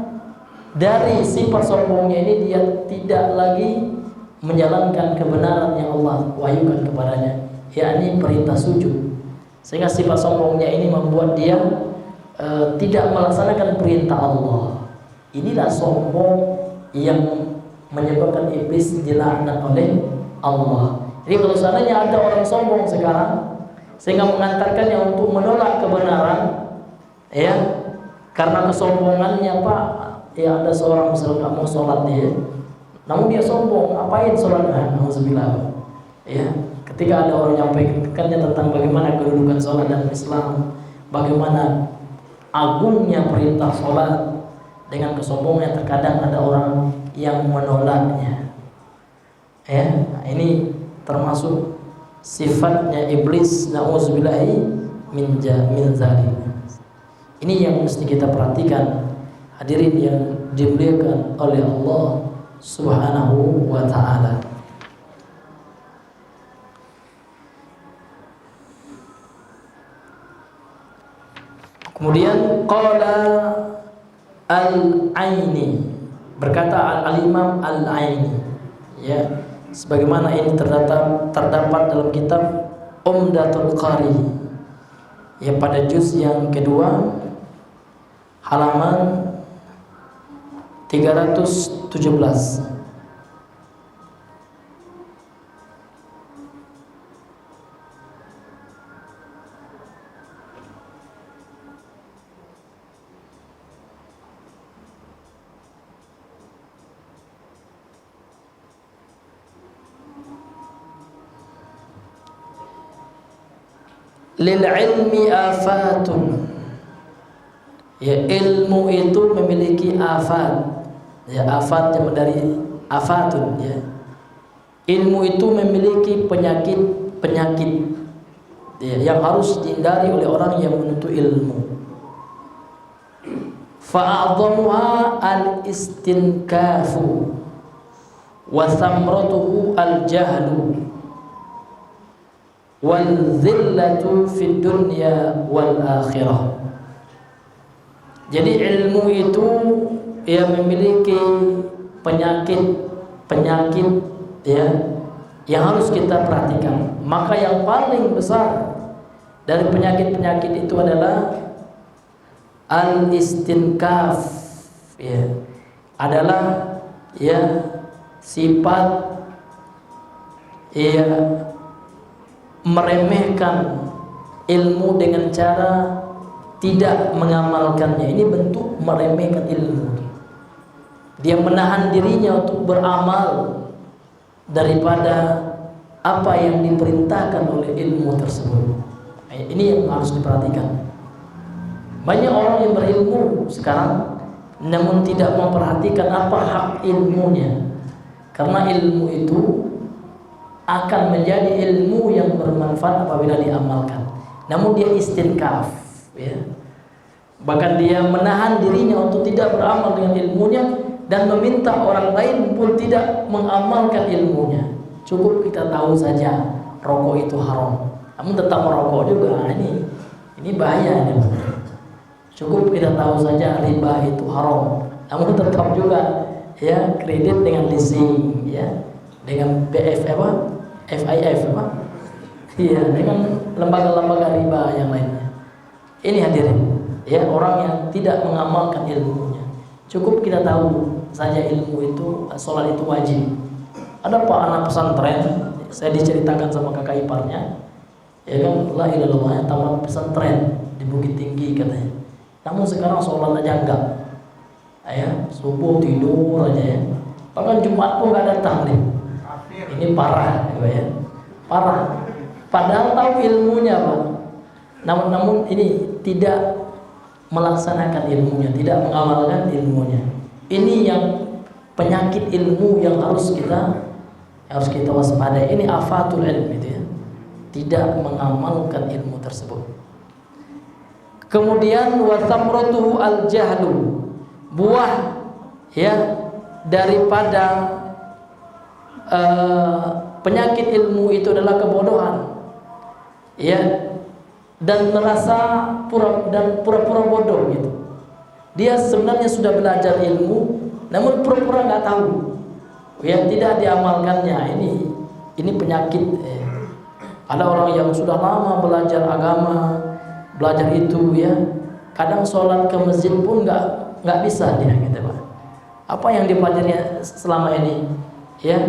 dari sifat sombongnya ini dia tidak lagi menjalankan kebenaran yang Allah wahyukan kepadanya, yakni perintah sujud. Sehingga sifat sombongnya ini membuat dia tidak melaksanakan perintah Allah. Inilah sombong yang menyebabkan iblis dilaknat oleh Allah. Jadi kalau seandainya ada orang sombong sekarang sehingga mengantarkannya untuk menolak kebenaran, ya, karena kesombongannya, Pak, ya ada seorang misalnya nggak mau sholat dia, namun dia sombong, ngapain sholat? Alhamdulillah, ya. Ketika ada orang menyampaikannya tentang bagaimana kedudukan sholat dalam Islam, bagaimana agungnya perintah sholat, dengan kesombongan terkadang ada orang yang menolaknya. Ya, ini termasuk sifatnya iblis, na'udzubillahi min zalik. Ini yang mesti kita perhatikan, hadirin yang dimuliakan oleh Allah Subhanahu wa ta'ala. Kemudian qala al-Aini, berkata al-Imam al-Aini, ya, sebagaimana ini terdapat dalam kitab Umdatul Qari, ya, pada juz yang kedua halaman 317. Lil ilmi afatun, ya, ilmu itu memiliki afat, ya, afat yang dari afatun, ya, ilmu itu memiliki penyakit, ya, yang harus dihindari oleh orang yang menuntut ilmu. Fa'adhamuha al-istinkafu wa thamratuhu al-jahlu wal zillatu fid dunya wal akhirah. Jadi ilmu itu ya memiliki penyakit, ya, yang harus kita perhatikan. Maka yang paling besar dari penyakit-penyakit itu adalah al-istinkaf, ya, adalah, ya, sifat, ya, meremehkan ilmu dengan cara tidak mengamalkannya. Ini bentuk meremehkan ilmu. Dia menahan dirinya untuk beramal daripada apa yang diperintahkan oleh ilmu tersebut. Ini yang harus diperhatikan. Banyak orang yang berilmu sekarang namun tidak memperhatikan apa hak ilmunya, karena ilmu itu akan menjadi ilmu yang bermanfaat apabila diamalkan. Namun dia istinkaf, ya. Bahkan dia menahan dirinya untuk tidak beramal dengan ilmunya dan meminta orang lain pun tidak mengamalkan ilmunya. Cukup kita tahu saja rokok itu haram, namun tetap merokok juga. Ini bahaya nih. Cukup kita tahu saja riba itu haram, namun tetap juga, ya, kredit dengan leasing, ya, dengan PF apa? FIF apa? Iya, dengan lembaga-lembaga riba yang lainnya. Ini hadirin, ya, orang yang tidak mengamalkan ilmunya. Cukup kita tahu saja ilmu itu, sholat itu wajib. Ada pak anak pesantren, saya diceritakan sama kakak iparnya, ya kan, la ilaha illallah, yang tamat pesantren di Bukit Tinggi katanya. Namun sekarang sholat aja enggak, ya, subuh tidur aja, ya, bahkan Jumat pun nggak datang deh. Ini parah, ya, parah. Padahal tahu ilmunya, Pak. Namun ini tidak melaksanakan ilmunya, tidak mengamalkan ilmunya. Ini yang penyakit ilmu yang harus kita waspadai. Ini afatul ilmi, ya, tidak mengamalkan ilmu tersebut. Kemudian wa thamratuhu al-jahlu, buah, ya, daripada penyakit ilmu itu adalah kebodohan, ya, dan merasa pura-pura bodoh gitu. Dia sebenarnya sudah belajar ilmu, namun pura-pura nggak tahu, ya, tidak diamalkannya. Ini penyakit. Ada orang yang sudah lama belajar agama, belajar itu, ya, kadang sholat ke masjid pun nggak bisa dia gitu, Pak. Apa yang dipelajarinya selama ini, ya,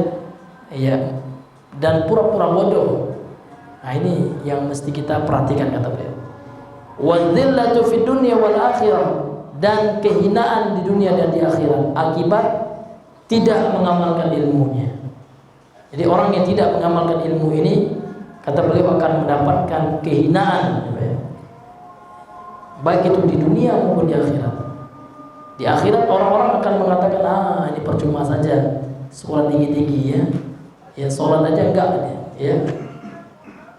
dan pura-pura bodoh. Nah, ini yang mesti kita perhatikan, kata beliau. Wadzillatu fid dunya wal akhirah, dan kehinaan di dunia dan di akhirat akibat tidak mengamalkan ilmunya. Jadi orang yang tidak mengamalkan ilmu ini, kata beliau, akan mendapatkan kehinaan, baik itu di dunia maupun di akhirat. Di akhirat orang-orang akan mengatakan, ini percuma saja sekolah tinggi-tinggi, ya sholat aja enggak, ya.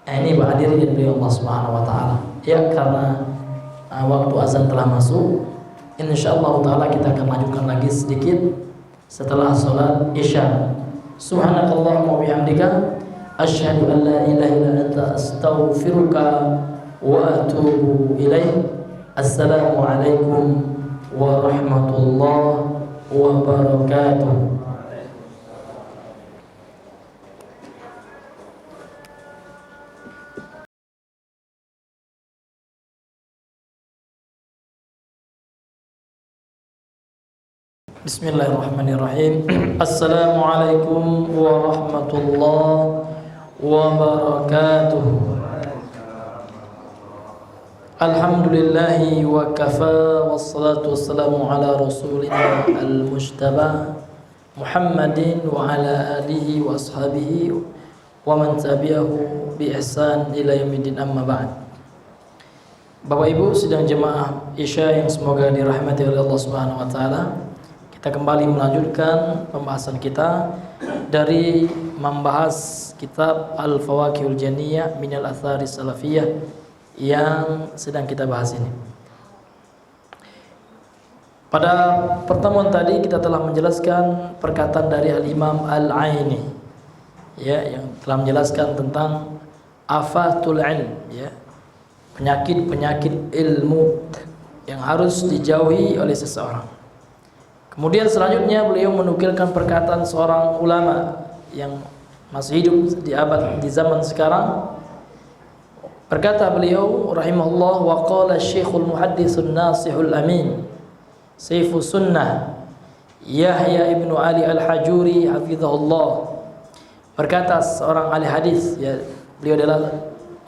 Ini Pak hadirin yang beliau Allah Subhanahu wa taala. Ya, karena waktu azan telah masuk, insyaallah taala kita akan lanjutkan lagi sedikit setelah sholat Isya. Subhanakallahumma wa bihamdika asyhadu an la ilaha illa anta astaghfiruka wa atubu ilaik. Assalamualaikum warahmatullahi wabarakatuh. Bismillahirrahmanirrahim. Assalamualaikum warahmatullahi wabarakatuh. Alhamdulillahi wa kafa, wassalatu wassalamu ala rasulina al-mujtaba Muhammadin wa ala alihi wa ashabihi wa man tabi'ahu bi ihsan ila yaumiddin, amma ba'd. Bapak Ibu sidang jemaah Isya yang semoga dirahmati oleh Allah Subhanahu wa taala, kita kembali melanjutkan pembahasan kita dari membahas kitab Al-Fawakihul Janiyah minal Atharis Salafiyah yang sedang kita bahas ini. Pada pertemuan tadi kita telah menjelaskan perkataan dari Al-Imam Al-Aini, ya, yang telah menjelaskan tentang afatul ilm, ya, penyakit-penyakit ilmu yang harus dijauhi oleh seseorang. Kemudian selanjutnya beliau menukilkan perkataan seorang ulama yang masih hidup di zaman sekarang. Berkata beliau rahimahullah, wa qala Syekhul Muhadditsun Nasihul Amin Saifus Sunnah Yahya ibnu Ali Al-Hajuri hafizahullah. Berkata seorang ahli hadis, ya, beliau adalah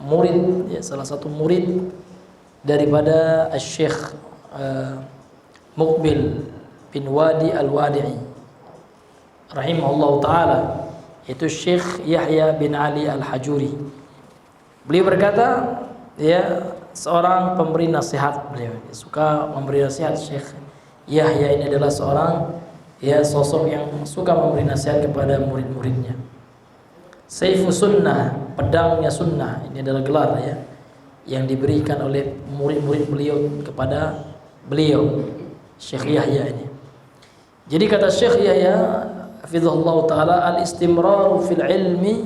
murid, ya, salah satu murid daripada Syekh Muqbil bin Wadi Al-Wadi'i rahimahullah ta'ala, yaitu Syekh Yahya bin Ali Al-Hajuri. Beliau berkata, ya, seorang pemberi nasihat, beliau suka memberi nasihat. Syekh Yahya ini adalah seorang, ya, sosok yang suka memberi nasihat kepada murid-muridnya. Saifus Sunnah, pedangnya sunnah, ini adalah gelar, ya, yang diberikan oleh murid-murid beliau kepada beliau Syekh Yahya ini. Jadi kata Syekh Yahya hafizahullah taala, al-istimraru fil ilmi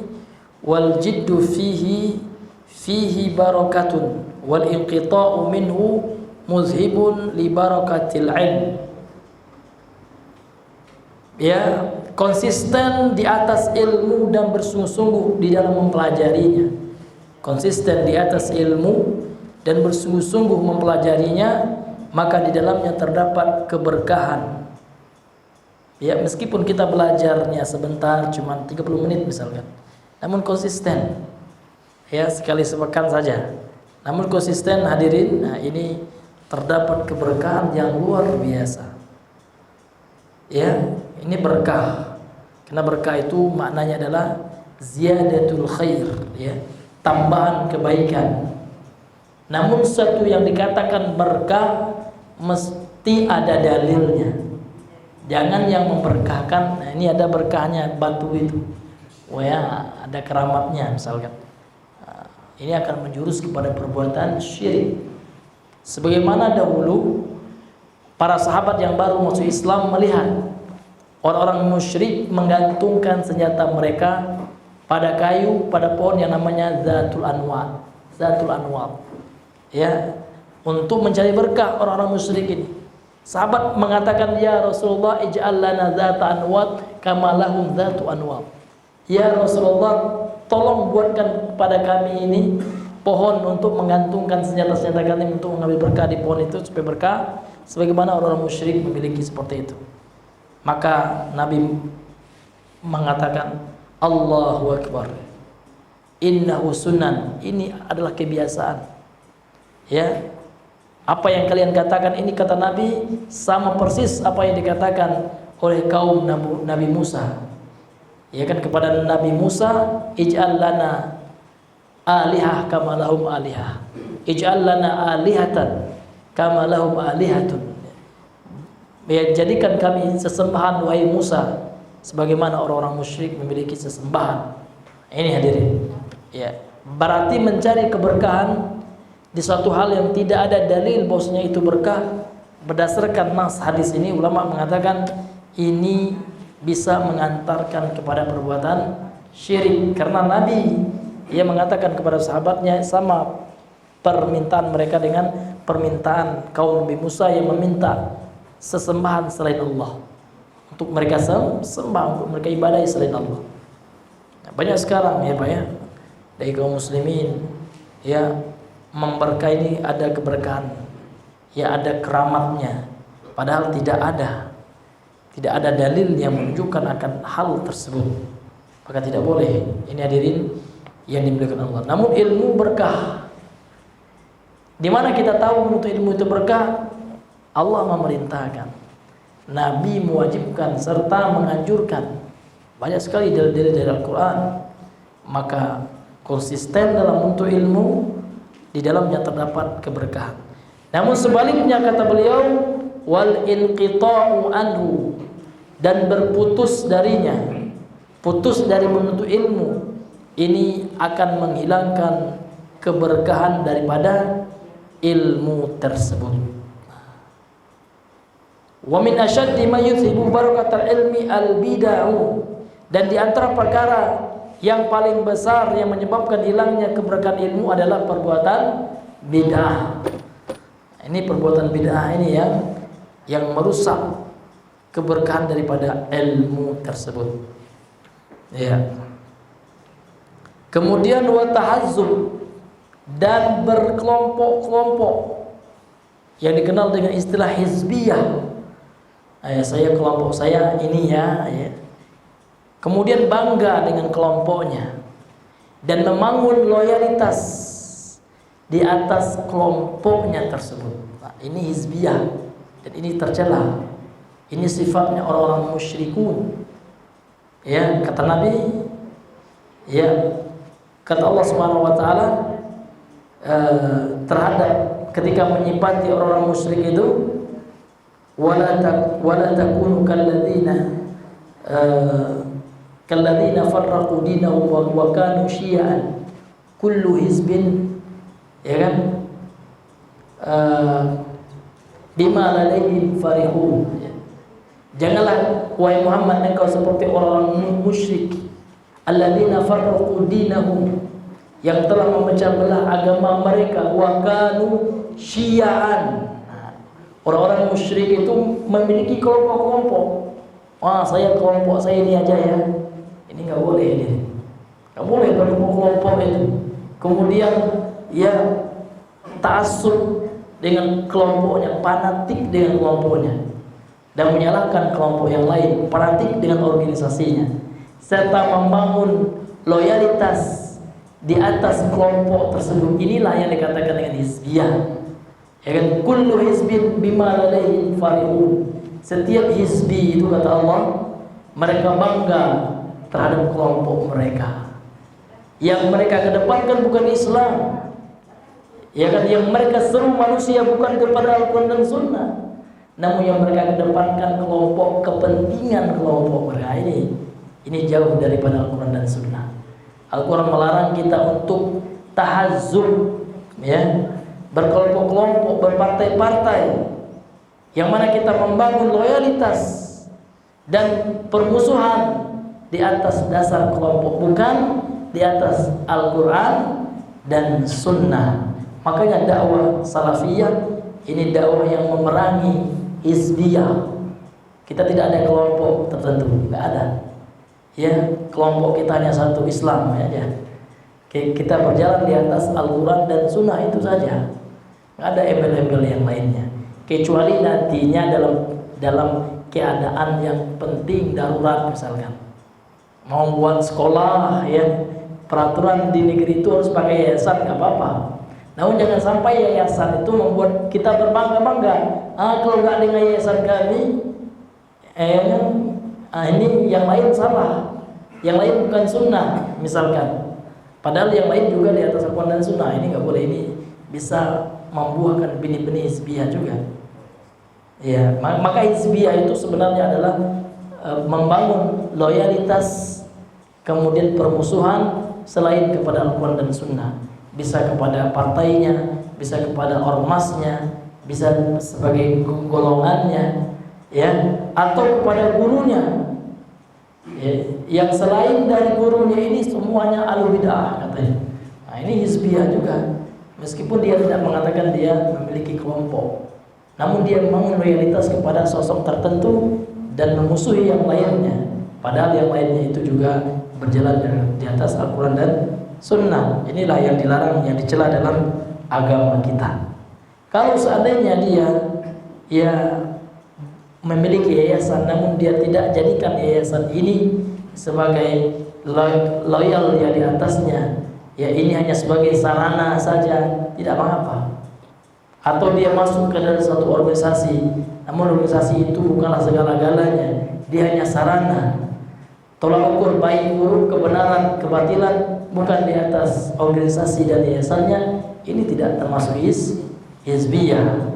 wal jiddu fihi barakatun wal inqita'u minhu muzhibun li barakatil ilm. Ya, konsisten di atas ilmu dan bersungguh-sungguh di dalam mempelajarinya. Konsisten di atas ilmu dan bersungguh-sungguh mempelajarinya, maka di dalamnya terdapat keberkahan. Ya, meskipun kita belajarnya sebentar, cuma 30 menit misalkan, namun konsisten, ya, sekali sepekan saja, namun konsisten, hadirin, nah ini terdapat keberkahan yang luar biasa. Ya, ini berkah. Karena berkah itu maknanya adalah ziyadatul khair, ya, tambahan kebaikan. Namun satu yang dikatakan berkah mesti ada dalilnya. Jangan yang memberkahkan, nah ini ada berkahnya batu itu, wah, ya, ada keramatnya misalkan. Nah, ini akan menjurus kepada perbuatan syirik. Sebagaimana dahulu para sahabat yang baru masuk Islam melihat Orang-orang musyrik menggantungkan senjata mereka pada kayu, pada pohon yang namanya Zatul Anwar. Zatul Anwar. Ya, untuk mencari berkah orang-orang musyrik ini. Sahabat mengatakan, "Ya Rasulullah, ij'al lana zata anwar kama lahum zatu anwar." Ya Rasulullah, tolong buatkan pada kami ini pohon untuk menggantungkan senjata-senjata kami untuk mengambil berkah di pohon itu supaya berkah sebagaimana orang-orang musyrik memiliki seperti itu. Maka Nabi mengatakan, Allahu Akbar, innahu sunan, ini adalah kebiasaan. Ya, apa yang kalian katakan ini, kata Nabi, sama persis apa yang dikatakan oleh kaum Nabi Musa. Ya kan, kepada Nabi Musa, ij'al lana alihah kama lahum alihah, ij'al lana alihatan kama lahum alihatun. Ya, jadikan kami sesembahan wahai Musa sebagaimana orang-orang musyrik memiliki sesembahan. Ini hadirin. Ya, berarti mencari keberkahan di suatu hal yang tidak ada dalil bahwasanya itu berkah berdasarkan nas hadis ini, ulama mengatakan ini bisa mengantarkan kepada perbuatan syirik, karena Nabi ia mengatakan kepada sahabatnya sama permintaan mereka dengan permintaan kaum Nabi Musa yang meminta sesembahan selain Allah, untuk mereka sembah, untuk mereka ibadahi selain Allah. Nah, banyak sekarang ya Pak ya, dari kaum muslimin ya, memberkah ini ada keberkahan, ya ada keramatnya, padahal tidak ada dalil yang menunjukkan akan hal tersebut, maka tidak boleh. Ini hadirin yang dimuliakan Allah. Namun ilmu berkah, di mana kita tahu untuk ilmu itu berkah? Allah memerintahkan, Nabi mewajibkan serta menganjurkan. Banyak sekali dalil-dalil dari Al-Quran. Maka konsisten dalam untuk ilmu, di dalamnya terdapat keberkahan. Namun sebaliknya, kata beliau, wal inqita'u anhu, dan berputus darinya, putus dari menuntut ilmu, ini akan menghilangkan keberkahan daripada ilmu tersebut. Wa min asyaddi ma yuthibu barakatal ilmi al-bid'ah, dan di antara perkara yang paling besar yang menyebabkan hilangnya keberkahan ilmu adalah perbuatan bid'ah. Ini perbuatan bid'ah ini yang merusak keberkahan daripada ilmu tersebut. Ya. Kemudian wa tahazzub, dan berkelompok-kelompok yang dikenal dengan istilah hizbiyah. Saya kelompok saya ini ya. Kemudian bangga dengan kelompoknya dan membangun loyalitas di atas kelompoknya tersebut. Nah, ini hizbiyah dan ini tercela. Ini sifatnya orang-orang musyrikun. Ya, kata Nabi, ya, kata Allah Subhanahu wa taala terhadap ketika menyifati orang-orang musyrik itu, wala takunu kalladzina farraqu dinahum wa kanu syi'an kullu hizbin, ya kan, bima ladaihim farihun. Janganlah wahai Muhammad engkau seperti orang musyrik, alladzina farraqu dinahum, yang telah memecah belah agama mereka, wa kanu syi'an. Orang-orang musyrik itu memiliki kelompok-kelompok. Wah, saya kelompok saya ini aja ya. Ini nggak boleh ini. Nggak boleh kelompok-kelompok itu. Kemudian ya ta'assub dengan kelompoknya, fanatik dengan kelompoknya, dan menyalahkan kelompok yang lain, fanatik dengan organisasinya, serta membangun loyalitas di atas kelompok tersebut. Inilah yang dikatakan dengan hizbiyah. Ya kan, kullu hizbin bima ladaihim farihun. Setiap hizbi itu, kata Allah, mereka bangga terhadap kelompok mereka. Yang mereka kedepankan bukan Islam, ya kan, yang mereka seru manusia bukan kepada Al-Quran dan Sunnah, namun yang mereka kedepankan kelompok, kepentingan kelompok mereka. Ini jauh daripada Al-Quran dan Sunnah. Al-Quran melarang kita untuk tahazzub, ya, berkelompok-kelompok, berpartai-partai, yang mana kita membangun loyalitas dan permusuhan di atas dasar kelompok, bukan di atas Al-Quran dan Sunnah. Makanya dakwah salafiyah ini dakwah yang memerangi hizbiyah. Kita tidak ada kelompok tertentu, nggak ada. Ya, kelompok kita hanya satu, Islam aja. Kita berjalan di atas Al-Quran dan Sunnah, itu saja. Nggak ada embel-embel yang lainnya. Kecuali nantinya dalam keadaan yang penting darurat, misalkan mau buat sekolah, ya peraturan di negeri itu harus pakai yayasan, nggak apa-apa. Namun jangan sampai yayasan itu membuat kita berbangga-bangga. Kalau nggak dengan yayasan kami, ini yang lain salah, yang lain bukan sunnah, misalkan. Padahal yang lain juga di atas Al-Quran dan Sunnah. Ini nggak boleh. Ini bisa membuahkan benih-benih hizbiyah juga. Ya, maka hizbiyah itu sebenarnya adalah membangun loyalitas, kemudian permusuhan selain kepada Al-Quran dan Sunnah. Bisa kepada partainya, bisa kepada ormasnya, bisa sebagai golongannya, ya, atau kepada gurunya. Ya, yang selain dari gurunya ini semuanya ahlu bid'ah katanya. Nah, ini hizbiyah juga. Meskipun dia tidak mengatakan dia memiliki kelompok, namun dia membangun loyalitas kepada sosok tertentu dan memusuhi yang lainnya. Padahal yang lainnya itu juga berjalan di atas Al-Quran dan Sunnah. Inilah yang dilarang, yang dicela dalam agama kita. Kalau seandainya dia memiliki yayasan, namun dia tidak jadikan yayasan ini sebagai loyal ya di atasnya, ya ini hanya sebagai sarana saja, tidak mengapa. Atau dia masuk ke dalam satu organisasi, namun organisasi itu bukanlah segala-galanya, dia hanya sarana. Tolak ukur baik buruk, kebenaran, kebatilan bukan di atas organisasi dan yayasannya, ini tidak termasuk hizbiyah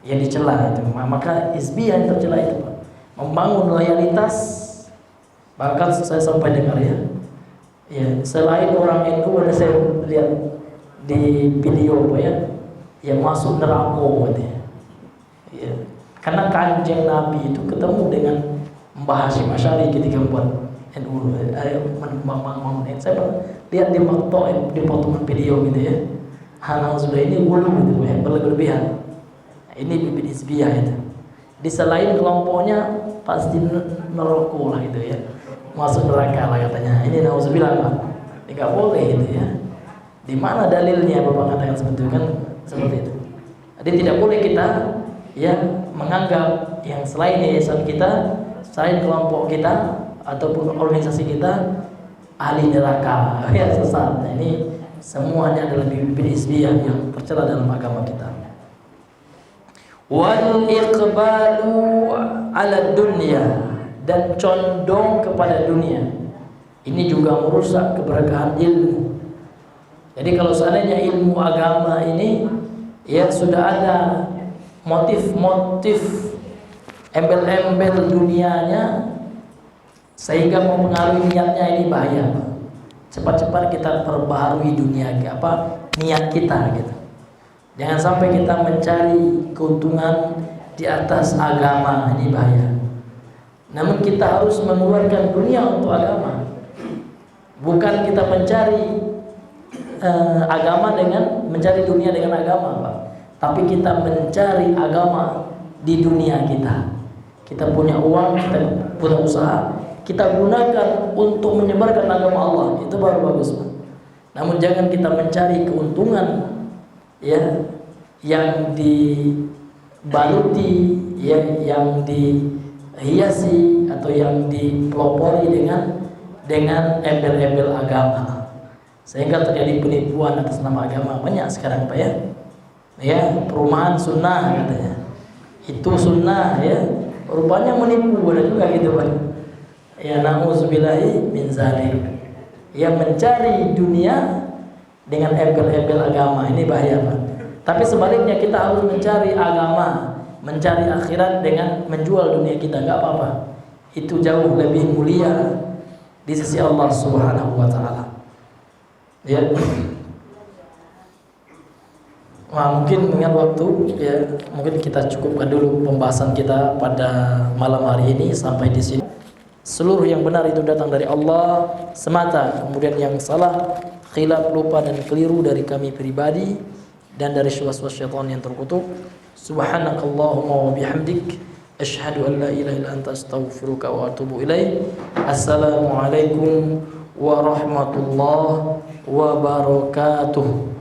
yang dicela itu. Maka hizbiyah yang tercela itu, Pak, membangun loyalitas. Bahkan saya sampai dengar ya, selain orang NU ada saya lihat di video, Pak, yang masuk neraka katanya. Ya, karena kanjeng Nabi itu ketemu dengan Mbah Hasyim Asy'ari ketika membuat NU. Saya lihat di potongan video gitu ya. Hal sudah ini ulu gitu ya, berlebihan. Ini bibit hizbiyah itu. Di selain kelompoknya pasti neraka lah gitu ya, masuk neraka lah katanya. Ini nauzubillah, Pak. Tidak boleh itu ya. Di mana dalilnya Bapak katakan seperti itu kan? Seperti itu. Jadi tidak boleh kita ya menganggap yang selain yayasan kita, selain kelompok kita ataupun organisasi kita ahli neraka, ya sesat. Nah, ini semuanya adalah bibit hizbiyah yang tercela dalam agama kita. Wal iqbalu ala dunya, dan condong kepada dunia. Ini juga merusak keberkahan ilmu. Jadi kalau seandainya ilmu agama ini ya sudah ada motif-motif embel-embel dunianya sehingga mempengaruhi niatnya, ini bahaya. Cepat-cepat kita perbaharui niat kita gitu. Jangan sampai kita mencari keuntungan di atas agama, ini bahaya. Namun kita harus mengeluarkan dunia untuk agama. Bukan kita mencari mencari dunia dengan agama, Pak. Tapi kita mencari agama di dunia kita. Kita punya uang, kita punya usaha, kita gunakan untuk menyebarkan agama Allah, itu baru bagus, Pak. Namun jangan kita mencari keuntungan ya yang dibaluti, yang dihiasi atau yang dipelopori dengan embel-embel agama, sehingga terjadi penipuan atas nama agama. Banyak sekarang, Pak, ya perumahan sunnah katanya, itu sunnah ya, rupanya menipu, ada juga gitu, Pak. Ya na'udzubillahi min zalik, yang mencari dunia dengan embel-embel agama, ini bahaya, Pak. Tapi sebaliknya kita harus mencari agama, mencari akhirat dengan menjual dunia kita, nggak apa-apa. Itu jauh lebih mulia di sisi Allah Subhanahu wa taala. Ya. Nah, mungkin mengingat waktu ya, mungkin kita cukupkan dulu pembahasan kita pada malam hari ini sampai di sini. Seluruh yang benar itu datang dari Allah semata, kemudian yang salah, khilaf, lupa dan keliru dari kami pribadi dan dari syaitan syaitan yang terkutuk. Subhanakallahumma wa bihamdik asyhadu an la ilaha illa anta astaghfiruka wa atubu ilaik. Assalamualaikum warahmatullahi wabarakatuh.